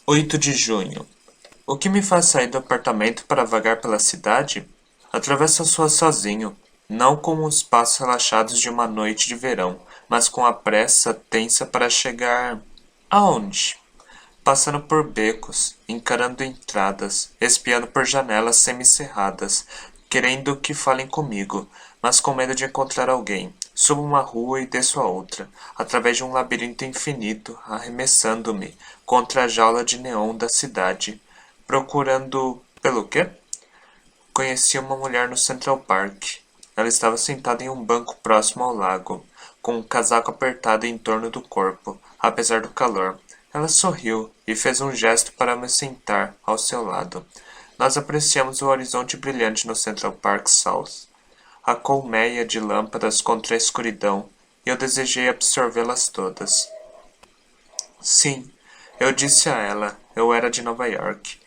8 de junho. O que me faz sair do apartamento para vagar pela cidade? Atravesso a rua sozinho, não com os passos relaxados de uma noite de verão, mas com a pressa tensa para chegar. Aonde? Passando por becos, encarando entradas, espiando por janelas semicerradas, querendo que falem comigo, mas com medo de encontrar alguém. Subo uma rua e desço a outra, através de um labirinto infinito, arremessando-me contra a jaula de neon da cidade, procurando pelo quê? Conheci uma mulher no Central Park. Ela estava sentada em um banco próximo ao lago, com um casaco apertado em torno do corpo, apesar do calor. Ela sorriu e fez um gesto para me sentar ao seu lado. Nós apreciamos o horizonte brilhante no Central Park South, a colmeia de lâmpadas contra a escuridão, e eu desejei absorvê-las todas. Sim, eu disse a ela, eu era de Nova York.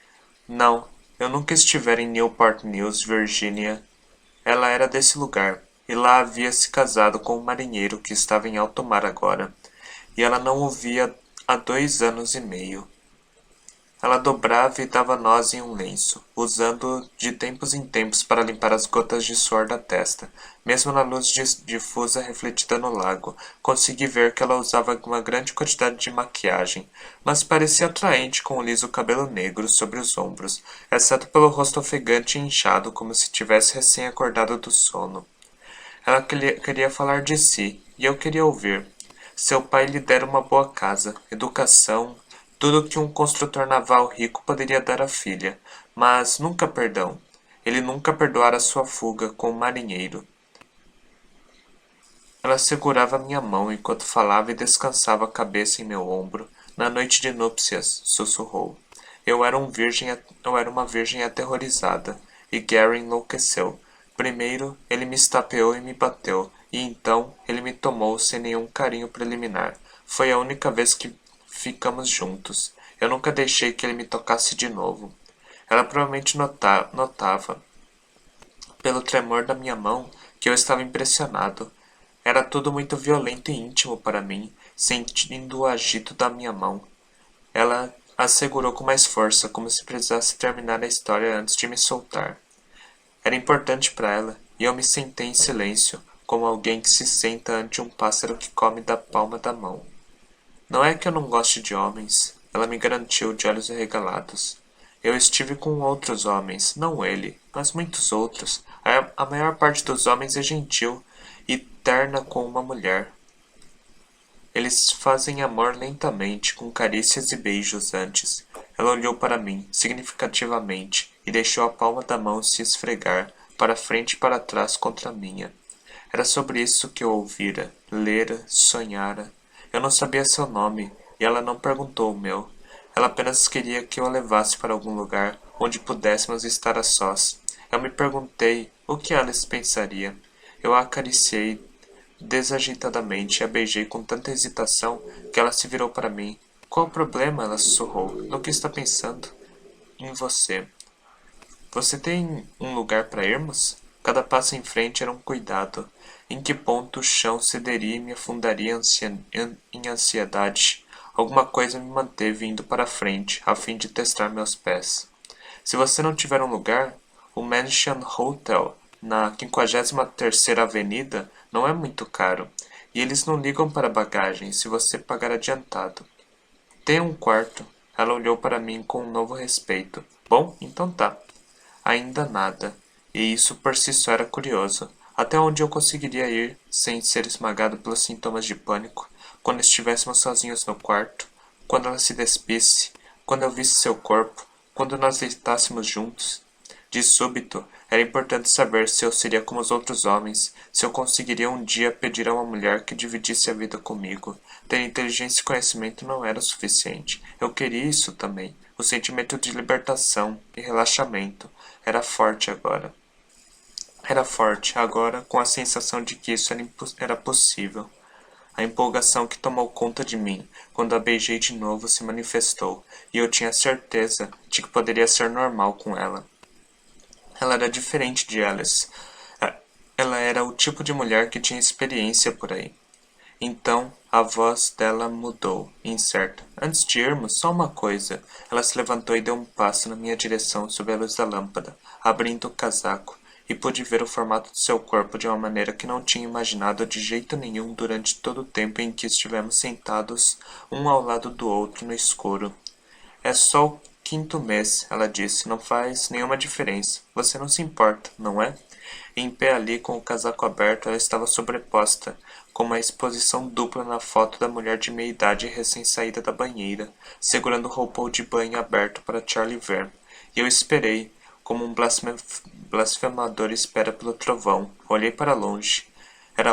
Não, eu nunca estivera em Newport News, Virgínia. Ela era desse lugar, e lá havia se casado com um marinheiro que estava em alto mar agora, e ela não o via há 2 anos e meio. Ela dobrava e dava nós em um lenço, usando-o de tempos em tempos para limpar as gotas de suor da testa. Mesmo na luz difusa refletida no lago, consegui ver que ela usava uma grande quantidade de maquiagem, mas parecia atraente com o liso cabelo negro sobre os ombros, exceto pelo rosto ofegante e inchado, como se tivesse recém-acordado do sono. Ela queria falar de si, e eu queria ouvir. Seu pai lhe dera uma boa casa, educação, tudo o que um construtor naval rico poderia dar à filha, mas nunca perdão. Ele nunca perdoara sua fuga com o marinheiro. Ela segurava minha mão enquanto falava e descansava a cabeça em meu ombro. Na noite de núpcias, sussurrou. Eu era uma virgem aterrorizada, e Gary enlouqueceu. Primeiro, ele me estapeou e me bateu, e então ele me tomou sem nenhum carinho preliminar. Foi a única vez que ficamos juntos. Eu nunca deixei que ele me tocasse de novo. Ela provavelmente notava, pelo tremor da minha mão, que eu estava impressionado. Era tudo muito violento e íntimo para mim, sentindo o agito da minha mão. Ela a segurou com mais força, como se precisasse terminar a história antes de me soltar. Era importante para ela, e eu me sentei em silêncio, como alguém que se senta ante um pássaro que come da palma da mão. Não é que eu não goste de homens, ela me garantiu de olhos arregalados. Eu estive com outros homens, não ele, mas muitos outros. A maior parte dos homens é gentil e terna com uma mulher. Eles fazem amor lentamente, com carícias e beijos antes. Ela olhou para mim, significativamente, e deixou a palma da mão se esfregar, para frente e para trás contra a minha. Era sobre isso que eu ouvira, lera, sonhara. Eu não sabia seu nome, e ela não perguntou o meu. Ela apenas queria que eu a levasse para algum lugar onde pudéssemos estar a sós. Eu me perguntei o que Alice pensaria. Eu a acariciei desajeitadamente e a beijei com tanta hesitação que ela se virou para mim. Qual o problema? Ela sussurrou. No que está pensando? Em você. Você tem um lugar para irmos? Cada passo em frente era um cuidado. Em que ponto o chão cederia e me afundaria em ansiedade? Alguma coisa me manteve indo para frente, a fim de testar meus pés. Se você não tiver um lugar, o Mansion Hotel, na 53ª Avenida, não é muito caro, e eles não ligam para bagagem se você pagar adiantado. Tem um quarto. Ela olhou para mim com um novo respeito. Bom, então tá. Ainda nada, e isso por si só era curioso. Até onde eu conseguiria ir sem ser esmagado pelos sintomas de pânico, quando estivéssemos sozinhos no quarto, quando ela se despisse, quando eu visse seu corpo, quando nós deitássemos juntos? De súbito, era importante saber se eu seria como os outros homens, se eu conseguiria um dia pedir a uma mulher que dividisse a vida comigo. Ter inteligência e conhecimento não era o suficiente. Eu queria isso também. O sentimento de libertação e relaxamento era forte agora. Era forte agora, com a sensação de que isso era possível. A empolgação que tomou conta de mim quando a beijei de novo se manifestou, e eu tinha certeza de que poderia ser normal com ela. Ela era diferente de Alice. Ela era o tipo de mulher que tinha experiência por aí. Então, a voz dela mudou, incerta. Antes de irmos, só uma coisa. Ela se levantou e deu um passo na minha direção sob a luz da lâmpada, abrindo o casaco, e pude ver o formato do seu corpo de uma maneira que não tinha imaginado de jeito nenhum durante todo o tempo em que estivemos sentados, um ao lado do outro no escuro. É só o quinto mês, ela disse. Não faz nenhuma diferença. Você não se importa, não é? Em pé ali, com o casaco aberto, ela estava sobreposta, com uma exposição dupla na foto da mulher de meia-idade recém-saída da banheira, segurando o roupão de banho aberto para Charlie ver. E eu esperei, como um blasfemador espera pelo trovão. Olhei para longe. Era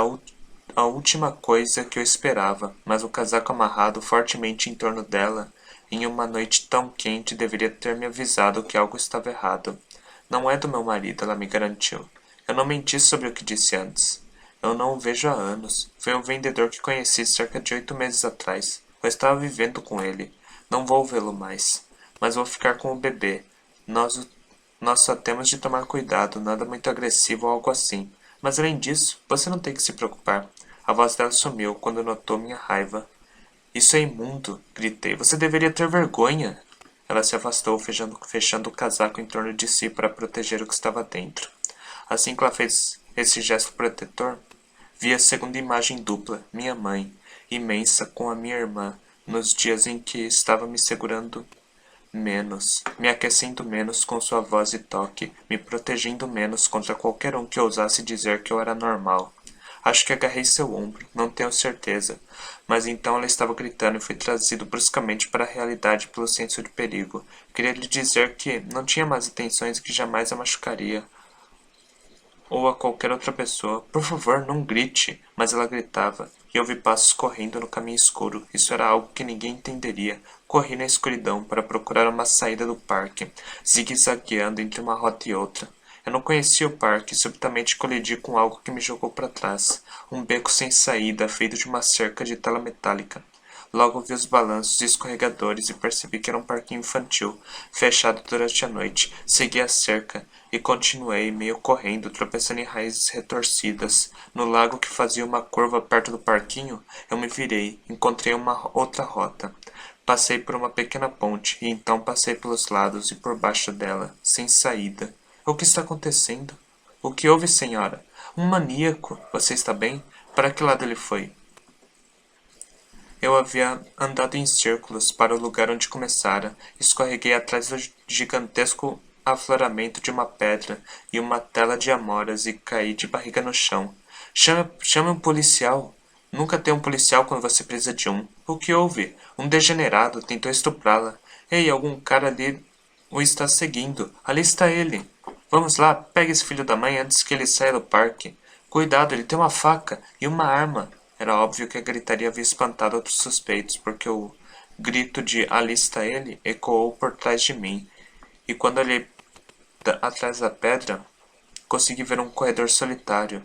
a última coisa que eu esperava, mas o casaco amarrado fortemente em torno dela, em uma noite tão quente, deveria ter me avisado que algo estava errado. Não é do meu marido, ela me garantiu. Eu não menti sobre o que disse antes. Eu não o vejo há anos. Foi um vendedor que conheci cerca de 8 meses atrás. Eu estava vivendo com ele. Não vou vê-lo mais. Mas vou ficar com o bebê. Nós, nós só temos de tomar cuidado, nada muito agressivo ou algo assim. Mas além disso, você não tem que se preocupar. A voz dela sumiu quando notou minha raiva. Isso é imundo, gritei. Você deveria ter vergonha. Ela se afastou, fechando o casaco em torno de si para proteger o que estava dentro. Assim que ela fez esse gesto protetor, vi a segunda imagem dupla, minha mãe, imensa, com a minha irmã, nos dias em que estava me segurando menos, me aquecendo menos com sua voz e toque, me protegendo menos contra qualquer um que ousasse dizer que eu era normal. Acho que agarrei seu ombro, não tenho certeza, mas então ela estava gritando e fui trazido bruscamente para a realidade pelo senso de perigo. Queria lhe dizer que não tinha más intenções e que jamais a machucaria, ou a qualquer outra pessoa. Por favor, não grite. Mas ela gritava, e eu vi passos correndo no caminho escuro. Isso era algo que ninguém entenderia. Corri na escuridão para procurar uma saída do parque, zigue-zagueando entre uma rota e outra. Eu não conhecia o parque e subitamente colidi com algo que me jogou para trás. Um beco sem saída, feito de uma cerca de tela metálica. Logo vi os balanços e escorregadores e percebi que era um parquinho infantil, fechado durante a noite. Segui a cerca e continuei, meio correndo, tropeçando em raízes retorcidas. No lago que fazia uma curva perto do parquinho, eu me virei, encontrei uma outra rota. Passei por uma pequena ponte e então passei pelos lados e por baixo dela, sem saída. O que está acontecendo? O que houve, senhora? Um maníaco. Você está bem? Para que lado ele foi? Eu havia andado em círculos para o lugar onde começara, escorreguei atrás do gigantesco afloramento de uma pedra e uma tela de amoras e caí de barriga no chão. Chame um policial. Nunca tem um policial quando você precisa de um. O que houve? Um degenerado tentou estuprá-la. Ei, algum cara ali o está seguindo. Ali está ele. Vamos lá, pegue esse filho da mãe antes que ele saia do parque. Cuidado, ele tem uma faca e uma arma. Era óbvio que a gritaria havia espantado outros suspeitos, porque o grito de "ali está ele" ecoou por trás de mim, e quando olhei atrás da pedra, consegui ver um corredor solitário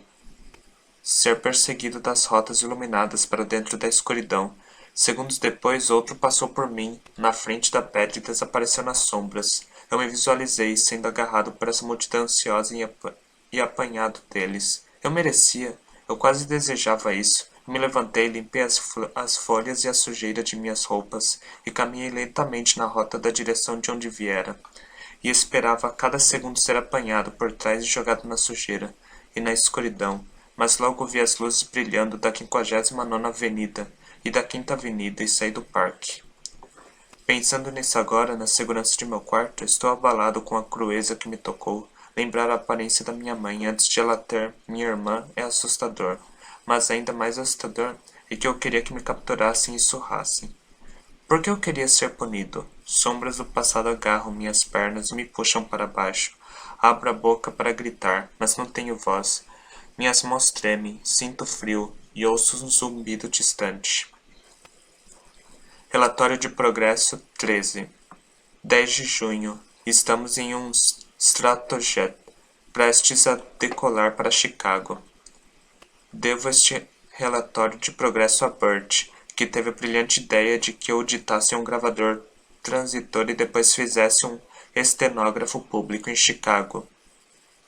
ser perseguido das rotas iluminadas para dentro da escuridão. Segundos depois, outro passou por mim, na frente da pedra e desapareceu nas sombras. Eu me visualizei sendo agarrado por essa multidão ansiosa e apanhado deles. Eu merecia. Eu quase desejava isso. Eu me levantei, limpei as folhas e a sujeira de minhas roupas e caminhei lentamente na rota da direção de onde viera. E esperava a cada segundo ser apanhado por trás e jogado na sujeira e na escuridão, mas logo vi as luzes brilhando da 59ª Avenida e da 5ª Avenida e saí do parque. Pensando nisso agora, na segurança de meu quarto, estou abalado com a crueza que me tocou. Lembrar a aparência da minha mãe antes de ela ter minha irmã é assustador, mas ainda mais assustador é que eu queria que me capturassem e surrassem. Por que eu queria ser punido? Sombras do passado agarram minhas pernas e me puxam para baixo. Abro a boca para gritar, mas não tenho voz. Minhas mãos tremem, sinto frio e ouço um zumbido distante. Relatório de progresso 13. 10 de junho. Estamos em um stratojet, prestes a decolar para Chicago. Devo este relatório de progresso a Bert, que teve a brilhante ideia de que eu ditasse um gravador transitor e depois fizesse um estenógrafo público em Chicago.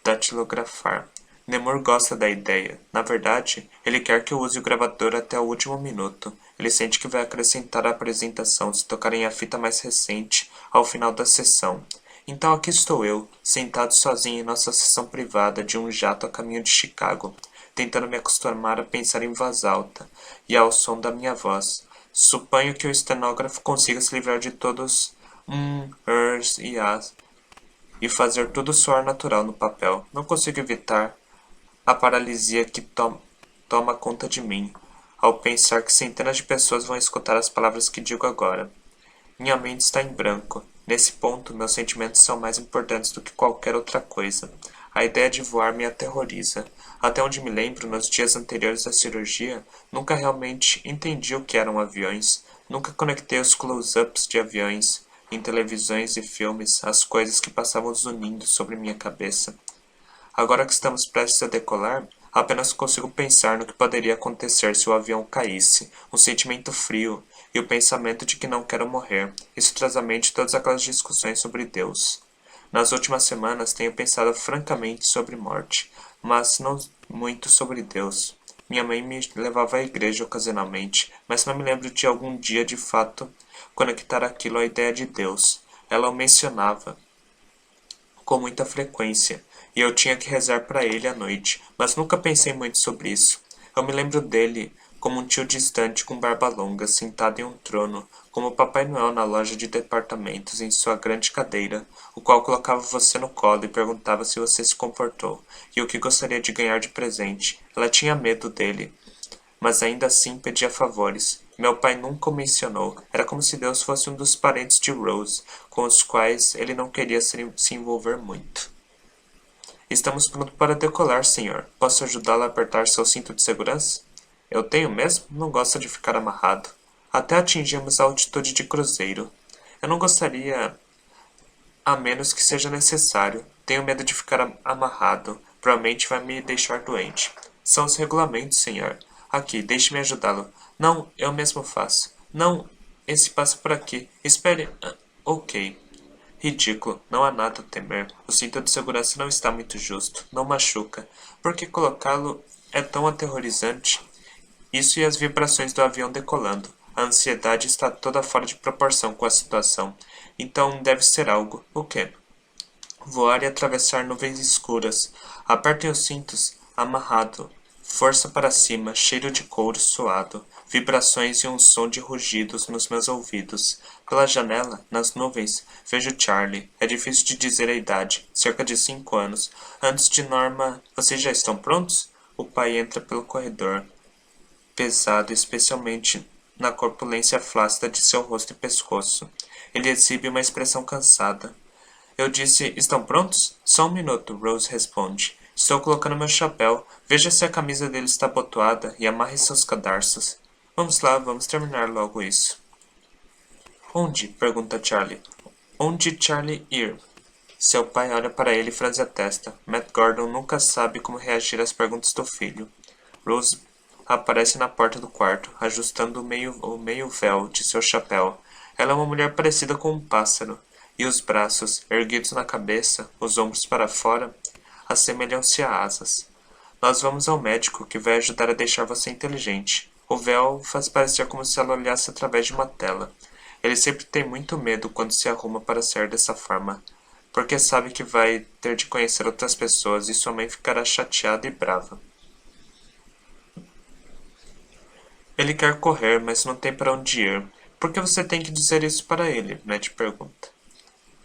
Datilografar. Nemur gosta da ideia. Na verdade, ele quer que eu use o gravador até o último minuto. Ele sente que vai acrescentar à apresentação se tocarem a fita mais recente ao final da sessão. Então aqui estou eu, sentado sozinho em nossa sessão privada de um jato a caminho de Chicago, tentando me acostumar a pensar em voz alta e ao som da minha voz. Suponho que o estenógrafo consiga se livrar de todos ers e as e fazer tudo soar natural no papel. Não consigo evitar a paralisia que toma conta de mim, ao pensar que centenas de pessoas vão escutar as palavras que digo agora. Minha mente está em branco. Nesse ponto, meus sentimentos são mais importantes do que qualquer outra coisa. A ideia de voar me aterroriza. Até onde me lembro, nos dias anteriores à cirurgia, nunca realmente entendi o que eram aviões. Nunca conectei os close-ups de aviões, em televisões e filmes, às coisas que passavam zunindo sobre minha cabeça. Agora que estamos prestes a decolar, apenas consigo pensar no que poderia acontecer se o avião caísse, um sentimento frio e o pensamento de que não quero morrer. Isso traz à mente todas aquelas discussões sobre Deus. Nas últimas semanas tenho pensado francamente sobre morte, mas não muito sobre Deus. Minha mãe me levava à igreja ocasionalmente, mas não me lembro de algum dia de fato conectar aquilo à ideia de Deus. Ela o mencionava com muita frequência, e eu tinha que rezar para ele à noite, mas nunca pensei muito sobre isso. Eu me lembro dele como um tio distante com barba longa, sentado em um trono, como Papai Noel na loja de departamentos em sua grande cadeira, o qual colocava você no colo e perguntava se você se comportou, e o que gostaria de ganhar de presente. Ela tinha medo dele, mas ainda assim pedia favores. Meu pai nunca o mencionou. Era como se Deus fosse um dos parentes de Rose, com os quais ele não queria se envolver muito. Estamos prontos para decolar, senhor. Posso ajudá-lo a apertar seu cinto de segurança? Eu tenho mesmo? Não gosto de ficar amarrado. Até atingimos a altitude de cruzeiro. Eu não gostaria, a menos que seja necessário. Tenho medo de ficar amarrado. Provavelmente vai me deixar doente. São os regulamentos, senhor. Aqui, deixe-me ajudá-lo. Não, eu mesmo faço. Não, esse passa por aqui. Espere. Ok. Ridículo. Não há nada a temer. O cinto de segurança não está muito justo. Não machuca. Por que colocá-lo é tão aterrorizante? Isso e as vibrações do avião decolando. A ansiedade está toda fora de proporção com a situação. Então deve ser algo. O quê? Voar e atravessar nuvens escuras. Apertem os cintos. Amarrado. Força para cima, cheiro de couro suado, vibrações e um som de rugidos nos meus ouvidos. Pela janela, nas nuvens, vejo Charlie. É difícil de dizer a idade, cerca de 5 anos. Antes de Norma, vocês já estão prontos? O pai entra pelo corredor, pesado, especialmente na corpulência flácida de seu rosto e pescoço. Ele exibe uma expressão cansada. Eu disse, estão prontos? Só um minuto, Rose responde. Estou colocando meu chapéu. Veja se a camisa dele está abotoada e amarre seus cadarços. Vamos lá, vamos terminar logo isso. Onde? Pergunta Charlie. Onde Charlie ir? Seu pai olha para ele e franze a testa. Matt Gordon nunca sabe como reagir às perguntas do filho. Rose aparece na porta do quarto, ajustando o meio véu de seu chapéu. Ela é uma mulher parecida com um pássaro, e os braços, erguidos na cabeça, os ombros para fora, assemelham-se a asas. Nós vamos ao médico, que vai ajudar a deixar você inteligente. O véu faz parecer como se ela olhasse através de uma tela. Ele sempre tem muito medo quando se arruma para sair dessa forma, porque sabe que vai ter de conhecer outras pessoas e sua mãe ficará chateada e brava. Ele quer correr, mas não tem para onde ir. Por que você tem que dizer isso para ele? Matt pergunta.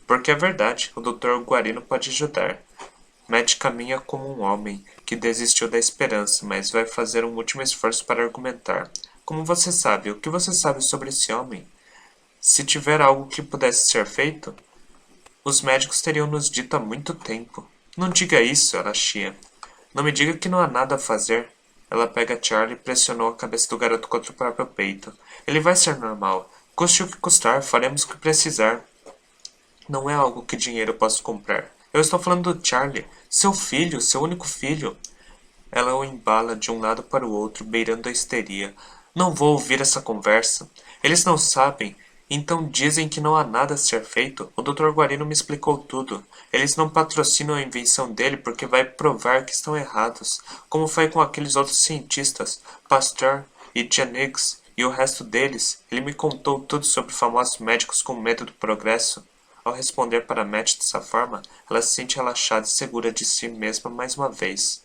Porque é verdade, o Dr. Guarino pode ajudar. Matt caminha como um homem que desistiu da esperança, mas vai fazer um último esforço para argumentar. Como você sabe? O que você sabe sobre esse homem? Se tiver algo que pudesse ser feito, os médicos teriam nos dito há muito tempo. Não diga isso, ela chia. Não me diga que não há nada a fazer. Ela pega Charlie e pressionou a cabeça do garoto contra o próprio peito. Ele vai ser normal. Custe o que custar, faremos o que precisar. Não é algo que dinheiro possa comprar. Eu estou falando do Charlie, seu filho, seu único filho. Ela o embala de um lado para o outro, beirando a histeria. Não vou ouvir essa conversa. Eles não sabem. Então dizem que não há nada a ser feito? O Dr. Guarino me explicou tudo. Eles não patrocinam a invenção dele porque vai provar que estão errados, como foi com aqueles outros cientistas, Pasteur e Jennings e o resto deles. Ele me contou tudo sobre famosos médicos com medo do progresso. Ao responder para Matt dessa forma, ela se sente relaxada e segura de si mesma mais uma vez.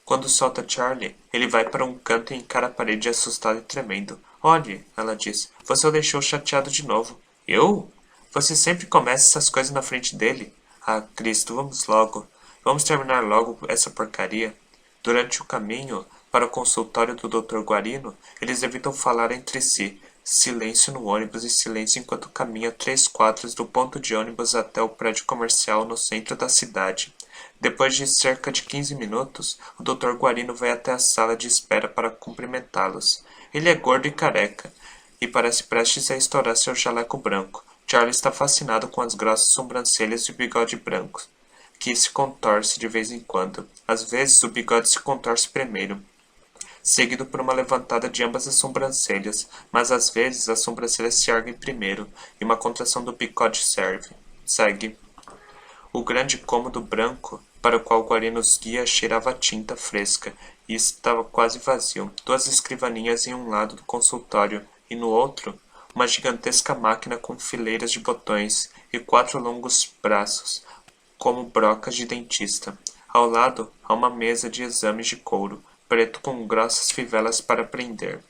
Quando solta Charlie, ele vai para um canto e encara a parede assustado e tremendo. Olhe, ela diz, você o deixou chateado de novo. Eu? Você sempre começa essas coisas na frente dele. Ah, Cristo, vamos logo. Vamos terminar logo essa porcaria. Durante o caminho para o consultório do Dr. Guarino, eles evitam falar entre si. Silêncio no ônibus e silêncio enquanto caminha 3 quadras do ponto de ônibus até o prédio comercial no centro da cidade. Depois de cerca de 15 minutos, o Dr. Guarino vai até a sala de espera para cumprimentá-los. Ele é gordo e careca, e parece prestes a estourar seu jaleco branco. Charlie está fascinado com as grossas sobrancelhas e o bigode branco, que se contorce de vez em quando. Às vezes, o bigode se contorce primeiro, seguido por uma levantada de ambas as sobrancelhas, mas às vezes as sobrancelhas se erguem primeiro, e uma contração do bigode segue. O grande cômodo branco, para o qual Guarino os guia, cheirava a tinta fresca, e estava quase vazio. 2 escrivaninhas em um lado do consultório, e no outro, uma gigantesca máquina com fileiras de botões e 4 longos braços, como brocas de dentista. Ao lado, há uma mesa de exames de couro, preto com grossas fivelas para prender.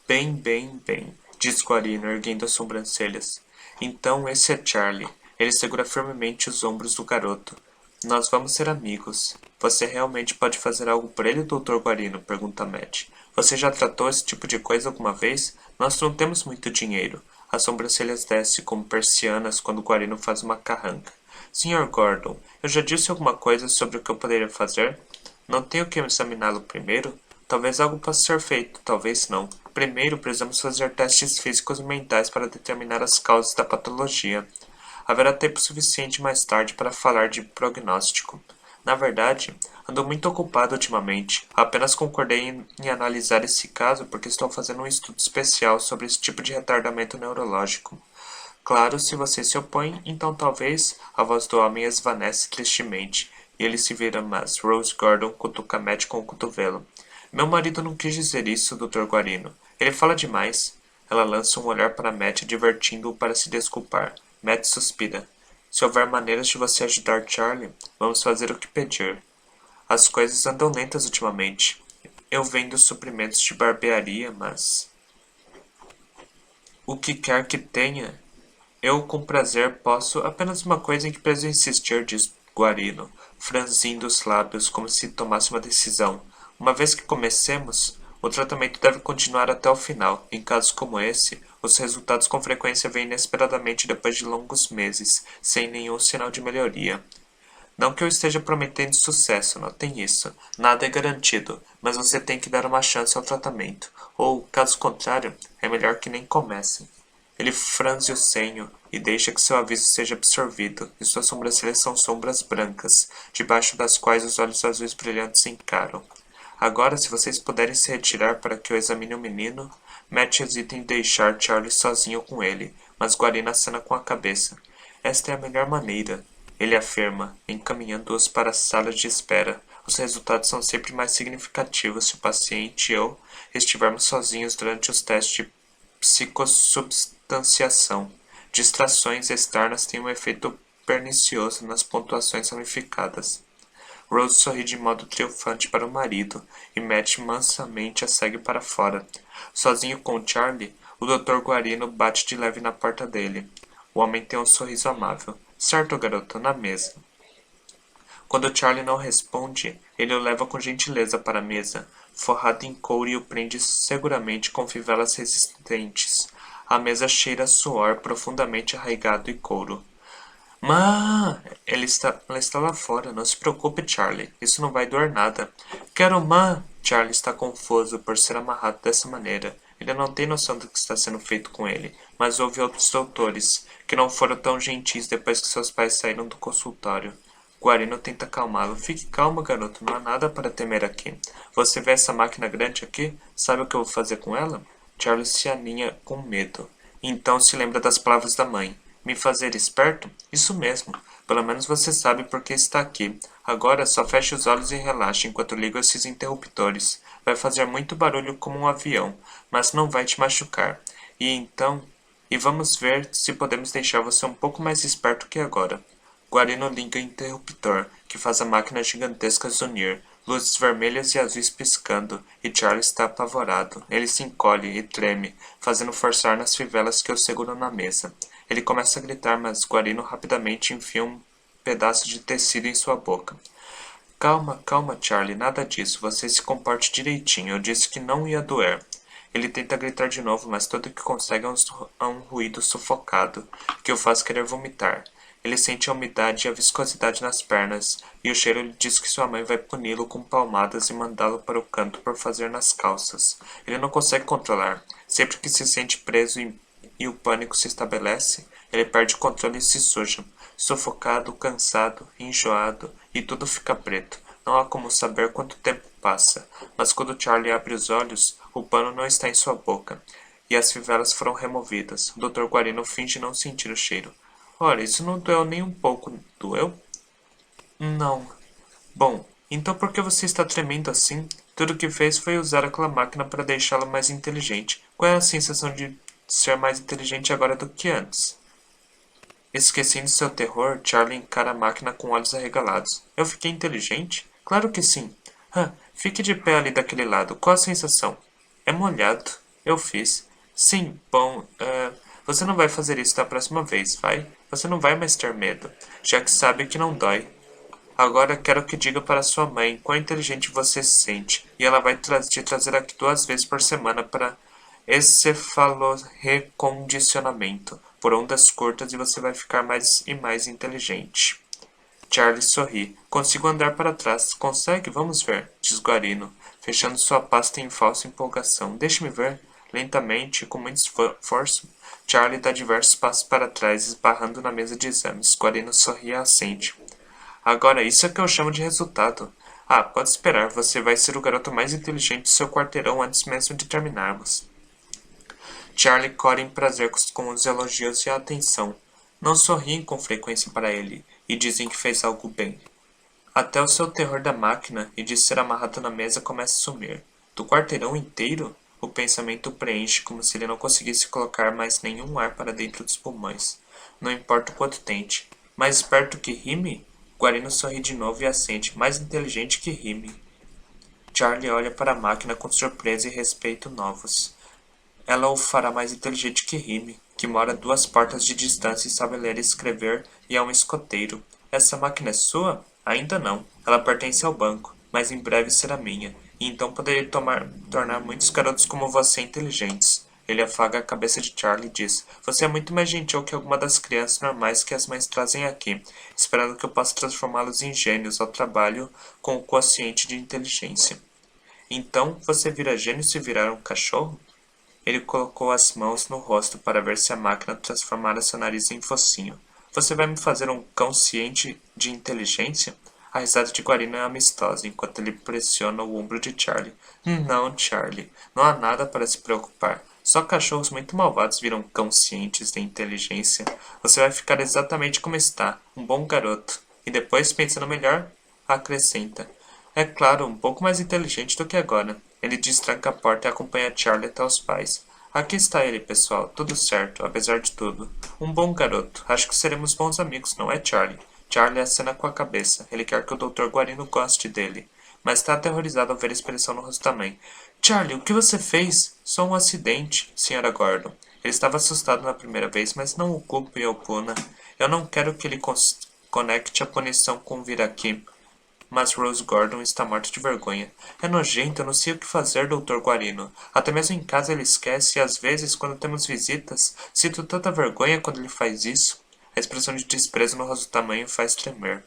Bem, bem, bem, diz Guarino, erguendo as sobrancelhas. Então esse é Charlie. Ele segura firmemente os ombros do garoto. Nós vamos ser amigos. Você realmente pode fazer algo por ele, Dr. Guarino? Pergunta Matt. Você já tratou esse tipo de coisa alguma vez? Nós não temos muito dinheiro. As sobrancelhas descem como persianas quando Guarino faz uma carranca. Sr. Gordon, eu já disse alguma coisa sobre o que eu poderia fazer? Não tenho que examiná-lo primeiro? Talvez algo possa ser feito, talvez não. Primeiro, precisamos fazer testes físicos e mentais para determinar as causas da patologia. Haverá tempo suficiente mais tarde para falar de prognóstico. Na verdade, ando muito ocupado ultimamente. Apenas concordei em analisar esse caso porque estou fazendo um estudo especial sobre esse tipo de retardamento neurológico. Claro, se você se opõe, então talvez a voz do homem esvanece tristemente, e ele se vira, mas Rose Gordon cutuca Matt com o cotovelo. Meu marido não quis dizer isso, Dr. Guarino. Ele fala demais. Ela lança um olhar para Matt, divertindo-o para se desculpar. Matt suspira. Se houver maneiras de você ajudar Charlie, vamos fazer o que pedir. As coisas andam lentas ultimamente. Eu vendo suprimentos de barbearia, mas... O que quer que tenha, eu com prazer posso... Apenas uma coisa em que preciso insistir, diz Guarino, franzindo os lábios como se tomasse uma decisão. Uma vez que comecemos, o tratamento deve continuar até o final. Em casos como esse, os resultados com frequência vêm inesperadamente depois de longos meses, sem nenhum sinal de melhoria. Não que eu esteja prometendo sucesso, notem isso. Nada é garantido, mas você tem que dar uma chance ao tratamento. Ou, caso contrário, é melhor que nem comece. Ele franze o senho e deixa que seu aviso seja absorvido, e suas sobrancelhas são sombras brancas, debaixo das quais os olhos azuis brilhantes encaram. Agora, se vocês puderem se retirar para que eu examine o menino... Matt hesita em deixar Charlie sozinho com ele, mas Guarino acena com a cabeça. Esta é a melhor maneira, ele afirma, encaminhando-os para a sala de espera. Os resultados são sempre mais significativos se o paciente e eu estivermos sozinhos durante os testes de psicossubstanciação. Distrações externas têm um efeito pernicioso nas pontuações ramificadas. Rose sorri de modo triunfante para o marido, e Matt mansamente a segue para fora. Sozinho com Charlie, o Dr. Guarino bate de leve na porta dele. O homem tem um sorriso amável. Certo, garoto, na mesa. Quando Charlie não responde, ele o leva com gentileza para a mesa, forrado em couro e o prende seguramente com fivelas resistentes. A mesa cheira a suor profundamente arraigado e couro. Mã! Ela está lá fora. Não se preocupe, Charlie. Isso não vai doer nada. Quero mã! Charlie está confuso por ser amarrado dessa maneira. Ele não tem noção do que está sendo feito com ele, mas houve outros doutores, que não foram tão gentis depois que seus pais saíram do consultório. Guarino tenta acalmá-lo. Fique calmo, garoto. Não há nada para temer aqui. Você vê essa máquina grande aqui? Sabe o que eu vou fazer com ela? Charlie se aninha com medo. Então se lembra das palavras da mãe. Me fazer esperto? Isso mesmo. Pelo menos você sabe por que está aqui. Agora só feche os olhos e relaxe enquanto ligo esses interruptores. Vai fazer muito barulho como um avião, mas não vai te machucar. E então... E vamos ver se podemos deixar você um pouco mais esperto que agora. Guarino liga o interruptor, que faz a máquina gigantesca zunir, luzes vermelhas e azuis piscando, e Charlie está apavorado. Ele se encolhe e treme, fazendo forçar nas fivelas que o seguram na mesa. Ele começa a gritar, mas Guarino rapidamente enfia um pedaço de tecido em sua boca. Calma, calma, Charlie, nada disso. Você se comporte direitinho. Eu disse que não ia doer. Ele tenta gritar de novo, mas tudo que consegue é um ruído sufocado, que o faz querer vomitar. Ele sente a umidade e a viscosidade nas pernas, e o cheiro lhe diz que sua mãe vai puni-lo com palmadas e mandá-lo para o canto por fazer nas calças. Ele não consegue controlar. Sempre que se sente preso e o pânico se estabelece, ele perde o controle e se suja. Sufocado, cansado, enjoado, e tudo fica preto. Não há como saber quanto tempo passa, mas quando Charlie abre os olhos, o pano não está em sua boca, e as fivelas foram removidas. O Dr. Guarino finge não sentir o cheiro. Ora, isso não doeu nem um pouco, doeu? Não. Bom, então por que você está tremendo assim? Tudo o que fez foi usar aquela máquina para deixá-la mais inteligente. Qual é a sensação de ser mais inteligente agora do que antes? Esquecendo seu terror, Charlie encara a máquina com olhos arregalados. Eu fiquei inteligente? Claro que sim. Fique de pé ali daquele lado. Qual a sensação? É molhado. Eu fiz. Sim, bom, você não vai fazer isso da próxima vez, vai? Você não vai mais ter medo, já que sabe que não dói. Agora quero que diga para sua mãe quão inteligente você se sente, e ela vai te trazer aqui 2 vezes por semana para encefalorrecondicionamento por ondas curtas e você vai ficar mais e mais inteligente. Charlie sorri. Consigo andar para trás. Consegue? Vamos ver, diz Guarino, fechando sua pasta em falsa empolgação. Deixe-me ver. Lentamente, com muito esforço, Charlie dá diversos passos para trás, esbarrando na mesa de exames. Guarino sorri e assente. Agora, isso é que eu chamo de resultado. Pode esperar. Você vai ser o garoto mais inteligente do seu quarteirão antes mesmo de terminarmos. Charlie corre em prazer com os elogios e a atenção. Não sorriem com frequência para ele, e dizem que fez algo bem. Até o seu terror da máquina e de ser amarrado na mesa começa a sumir. Do quarteirão inteiro, o pensamento o preenche como se ele não conseguisse colocar mais nenhum ar para dentro dos pulmões. Não importa o quanto tente. Mais esperto que rime? Guarino sorri de novo e assente. Mais inteligente que rime. Charlie olha para a máquina com surpresa e respeito novos. Ela o fará mais inteligente que rime, que mora a 2 portas de distância e sabe ler e escrever e é um escoteiro. Essa máquina é sua? Ainda não. Ela pertence ao banco, mas em breve será minha, e então poderei tornar muitos garotos como você inteligentes. Ele afaga a cabeça de Charlie e diz: Você é muito mais gentil que alguma das crianças normais que as mães trazem aqui, esperando que eu possa transformá-los em gênios ao trabalho com o quociente de inteligência. Então, você vira gênio se virar um cachorro? Ele colocou as mãos no rosto para ver se a máquina transformara seu nariz em focinho. Você vai me fazer um cão ciente de inteligência? A risada de Guarino é amistosa, enquanto ele pressiona o ombro de Charlie. Não, Charlie. Não há nada para se preocupar. Só cachorros muito malvados viram cães cientes de inteligência. Você vai ficar exatamente como está, um bom garoto. E depois, pensando melhor, acrescenta. É claro, um pouco mais inteligente do que agora. Ele destranca a porta e acompanha Charlie até os pais. Aqui está ele, pessoal. Tudo certo, apesar de tudo. Um bom garoto. Acho que seremos bons amigos, não é, Charlie? Charlie acena com a cabeça. Ele quer que o Dr. Guarino goste dele. Mas está aterrorizado ao ver a expressão no rosto da mãe. Charlie, o que você fez? Só um acidente, Sra. Gordon. Ele estava assustado na primeira vez, mas não o culpe ou puna. Eu não quero que ele conecte a punição com vir aqui. Mas Rose Gordon está morta de vergonha. É nojento, eu não sei o que fazer, Dr. Guarino. Até mesmo em casa ele esquece e às vezes, quando temos visitas, sinto tanta vergonha quando ele faz isso. A expressão de desprezo no rosto da mãe o faz tremer.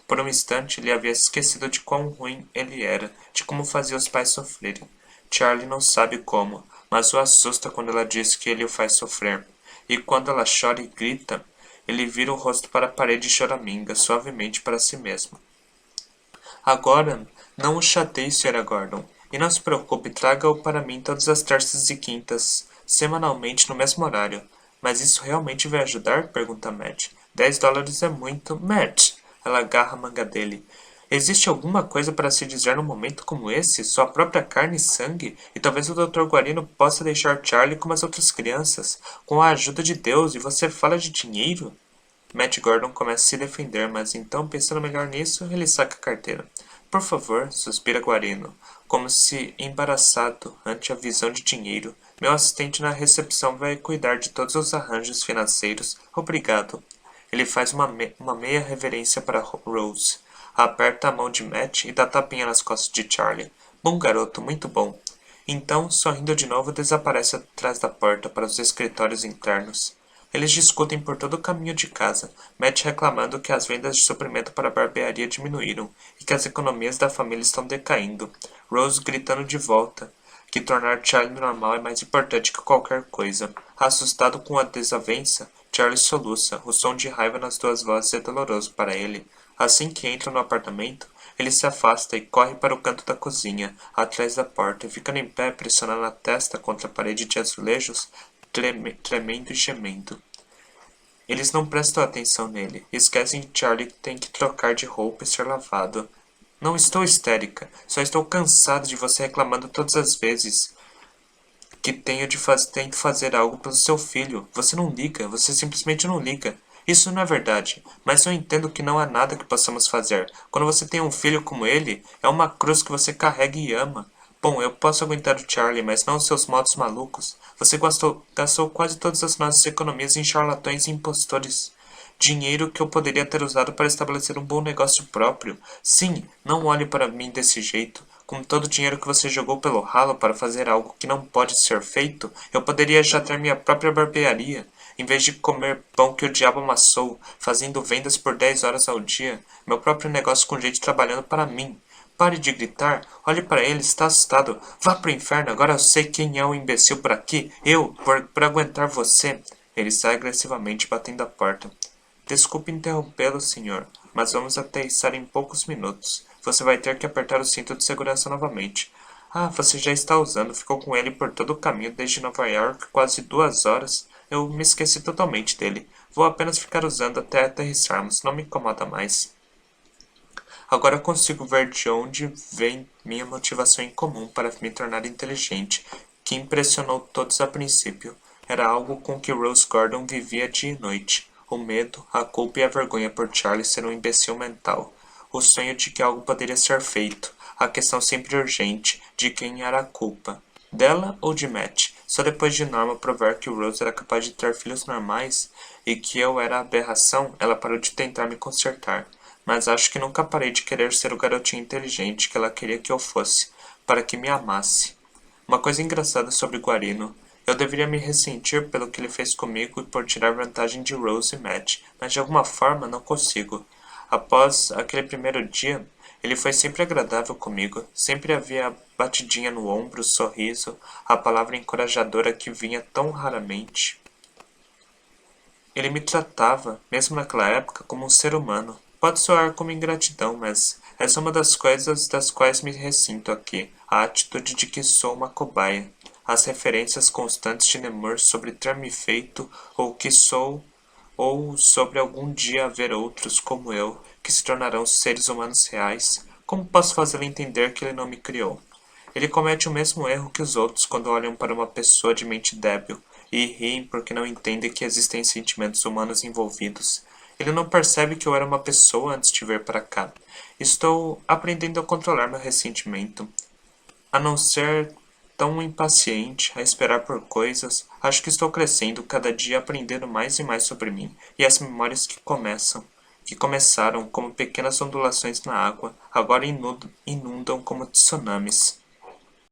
Por um instante, ele havia esquecido de quão ruim ele era, de como fazia os pais sofrerem. Charlie não sabe como, mas o assusta quando ela diz que ele o faz sofrer. E quando ela chora e grita, ele vira o rosto para a parede e choraminga, suavemente para si mesmo. Agora, não o chateie, Sra. Gordon. E não se preocupe, traga-o para mim todas as terças e quintas, semanalmente no mesmo horário. Mas isso realmente vai ajudar? Pergunta Matt. $10 é muito. Matt! Ela agarra a manga dele. Existe alguma coisa para se dizer num momento como esse? Sua própria carne e sangue? E talvez o Dr. Guarino possa deixar Charlie como as outras crianças, com a ajuda de Deus, e você fala de dinheiro? Matt Gordon começa a se defender, mas então, pensando melhor nisso, ele saca a carteira. Por favor, suspira Guarino, como se embaraçado ante a visão de dinheiro. Meu assistente na recepção vai cuidar de todos os arranjos financeiros. Obrigado. Ele faz uma meia reverência para Rose. Aperta a mão de Matt e dá tapinha nas costas de Charlie. Bom garoto, muito bom. Então, sorrindo de novo, desaparece atrás da porta para os escritórios internos. Eles discutem por todo o caminho de casa, Matt reclamando que as vendas de suprimento para a barbearia diminuíram e que as economias da família estão decaindo. Rose gritando de volta que tornar Charlie normal é mais importante que qualquer coisa. Assustado com a desavença, Charlie soluça. O som de raiva nas duas vozes é doloroso para ele. Assim que entra no apartamento, ele se afasta e corre para o canto da cozinha, atrás da porta, e ficando em pé, pressionando a testa contra a parede de azulejos, tremendo e gemendo. Eles não prestam atenção nele. Esquecem que Charlie tem que trocar de roupa e ser lavado. Não estou histérica. Só estou cansado de você reclamando todas as vezes que tento fazer algo pelo seu filho. Você não liga. Você simplesmente não liga. Isso não é verdade, mas eu entendo que não há nada que possamos fazer. Quando você tem um filho como ele, é uma cruz que você carrega e ama. Bom, eu posso aguentar o Charlie, mas não os seus modos malucos. Você gastou quase todas as nossas economias em charlatões e impostores. Dinheiro que eu poderia ter usado para estabelecer um bom negócio próprio. Sim, não olhe para mim desse jeito. Com todo o dinheiro que você jogou pelo ralo para fazer algo que não pode ser feito, eu poderia já ter minha própria barbearia. Em vez de comer pão que o diabo amassou, fazendo vendas por 10 horas ao dia, meu próprio negócio com gente trabalhando para mim. Pare de gritar. Olhe para ele, está assustado. Vá pro inferno, agora eu sei quem é o imbecil por aqui. Eu, por aguentar você. Ele sai agressivamente, batendo a porta. Desculpe interrompê-lo, senhor, mas vamos aterrissar em poucos minutos. Você vai ter que apertar o cinto de segurança novamente. Ah, você já está usando. Ficou com ele por todo o caminho desde Nova York, quase 2 horas. Eu me esqueci totalmente dele. Vou apenas ficar usando até aterrissarmos. Não me incomoda mais. Agora consigo ver de onde vem minha motivação incomum para me tornar inteligente, que impressionou todos a princípio. Era algo com que Rose Gordon vivia dia e noite. O medo, a culpa e a vergonha por Charlie ser um imbecil mental. O sonho de que algo poderia ser feito. A questão sempre urgente, de quem era a culpa. Dela ou de Matt? Só depois de Norma provar que Rose era capaz de ter filhos normais e que eu era a aberração, ela parou de tentar me consertar. Mas acho que nunca parei de querer ser o garotinho inteligente que ela queria que eu fosse, para que me amasse. Uma coisa engraçada sobre Guarino. Eu deveria me ressentir pelo que ele fez comigo e por tirar vantagem de Rose e Matt, mas de alguma forma não consigo. Após aquele primeiro dia, ele foi sempre agradável comigo, sempre havia a batidinha no ombro, o sorriso, a palavra encorajadora que vinha tão raramente. Ele me tratava, mesmo naquela época, como um ser humano. Pode soar como ingratidão, mas essa é uma das coisas das quais me ressinto aqui, a atitude de que sou uma cobaia. As referências constantes de Nemur sobre ter me feito, ou que sou, ou sobre algum dia haver outros como eu, que se tornarão seres humanos reais. Como posso fazê-lo entender que ele não me criou? Ele comete o mesmo erro que os outros quando olham para uma pessoa de mente débil e riem porque não entendem que existem sentimentos humanos envolvidos. Ele não percebe que eu era uma pessoa antes de vir para cá. Estou aprendendo a controlar meu ressentimento. A não ser tão impaciente, a esperar por coisas, acho que estou crescendo cada dia aprendendo mais e mais sobre mim e as memórias que começaram como pequenas ondulações na água, agora inundam como tsunamis.